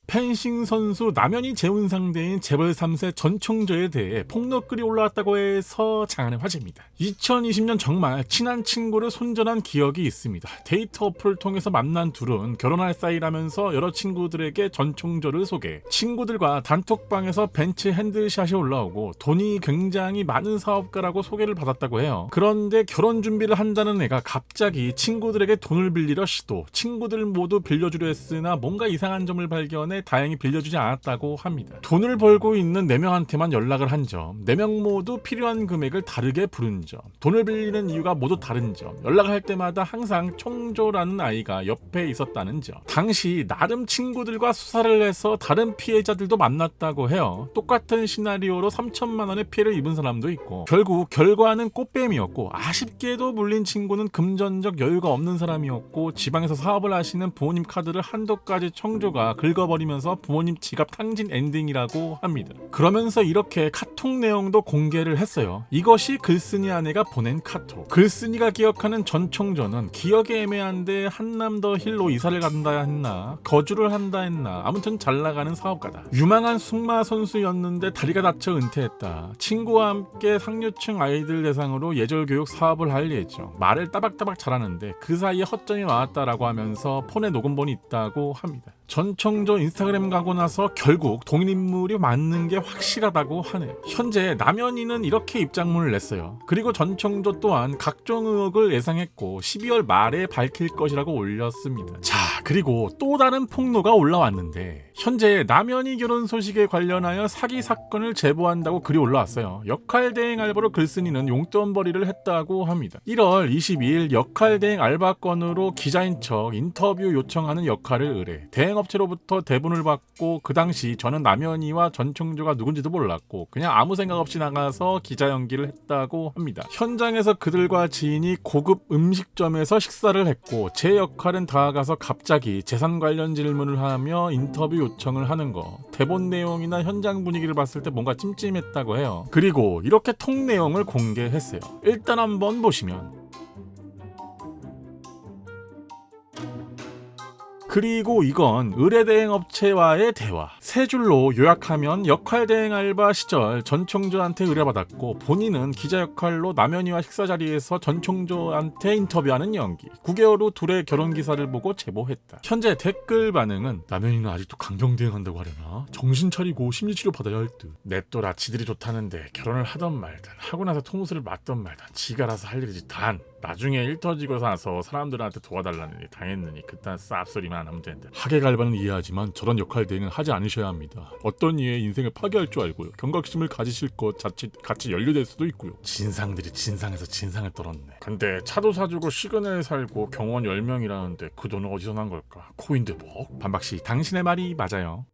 펜싱 선수 남현희 재혼 상대인 재벌 3세 전총조에 대해 폭로글이 올라왔다고 해서 장안의 화제입니다. 2020년 정말 친한 친구를 손절한 기억이 있습니다. 데이트 어플을 통해서 만난 둘은 결혼할 사이라면서 여러 친구들에게 전총조를 소개. 친구들과 단톡방에서 벤츠 핸들샷이 올라오고 돈이 굉장히 많은 사업가라고 소개를 받았다고 해요. 그런데 결혼 준비를 한다는 애가 갑자기 친구들에게 돈을 빌리려 시도. 친구들 모두 빌려주려 했으나 뭔가 이상한 점을 발견해 다행히 빌려주지 않았다고 합니다. 돈을 벌고 있는 4명한테만 연락을 한 점, 4명 모두 필요한 금액을 다르게 부른 점, 돈을 빌리는 이유가 모두 다른 점, 연락할 때마다 항상 총조라는 아이가 옆에 있었다는 점, 당시 나름 친구들과 수사를 해서 다른 피해자들도 만났다고 해요. 똑같은 시나리오로 3천만 원의 피해를 입은 사람도 있고, 결국 결과는 꽃뱀이었고, 아쉽게도 물린 친구는 금전적 여유가 없는 사람이었고, 지방에서 사업을 하시는 부모님 카드를 한도까지 청조가 긁어버리면서 부모님 지갑 탕진 엔딩이라고 합니다. 그러면서 이렇게 카톡 내용도 공개를 했어요. 이것이 글쓴이 아내가 보낸 카톡. 글쓴이가 기억하는 전총조는 기억이 애매한데 한남더 힐로 이사를 간다 했나 거주를 한다 했나 아무튼 잘나가는 사업가다. 유망한 승마 선수였는데 다리가 다쳐 은퇴했다. 친구와 함께 상류층 아이들 대상으로 예절교육 사업을 할 예정. 말을 따박따박 잘하는데 그 사이에 허점이 나왔다라고 하면서 폰에 녹음본이 있다고 합니다. 전총조 인스타그램 가고 나서 결국 동일인물이 맞는 게 확실하다고 하네요. 현재 남현희는 이렇게 입장문을 냈어요. 그리고 전총조 또한 각종 의혹을 예상했고 12월 말에 밝힐 것이라고 올렸습니다. 자, 그리고 또 다른 폭로가 올라왔는데 현재 남현희 결혼 소식에 관련하여 사기 사건을 제보한다고 글이 올라왔어요. 역할 대행 알바로 글쓴이는 용돈벌이를 했다고 합니다. 1월 22일 역할 대행 알바 건으로 기자인 척 인터뷰 요청하는 역할을 의뢰. 대행업체로부터 대본을 받고 그 당시 저는 남현희와 전총조가 누군지도 몰랐고 그냥 아무 생각 없이 나가서 기자 연기를 했다고 합니다. 현장에서 그들과 지인이 고급 음식점에서 식사를 했고 제 역할은 다가가서 갑자기 재산 관련 질문을 하며 인터뷰 요청을 하는 거. 대본 내용이나 현장 분위기를 봤을 때 뭔가 찜찜했다고 해요. 그리고 이렇게 통 내용을 공개했어요. 일단 한번 보시면 그리고 이건 의뢰대행 업체와의 대화. 세 줄로 요약하면 역할 대행 알바 시절 전총조한테 의뢰받았고 본인은 기자 역할로 남현희와 식사 자리에서 전총조한테 인터뷰하는 연기. 9개월 후 둘의 결혼 기사를 보고 제보했다. 현재 댓글 반응은 남현희는 아직도 강경대행한다고 하려나? 정신 차리고 심리치료 받아야 할 듯. 냅둬라 지들이 좋다는데 결혼을 하던 말든 하고 나서 통수를 맞던 말든 지가 알아서 할 일이지. 단 나중에 일 터지고 나서 사람들한테 도와달라느니 당했느니 그딴 쌉소리만 안 하면 된다. 하객 알바는 이해하지만 저런 역할 대행은 하지 않으셔야 합니다. 어떤 이의 인생을 파괴할 줄 알고요. 경각심을 가지실 것 자칫 같이 연루될 수도 있고요. 진상들이 진상에서 진상을 떨었네. 근데 차도 사주고 시그널 살고 경원 10명이라는데 그 돈은 어디서 난 걸까? 코인데 뭐? 반박씨 당신의 말이 맞아요.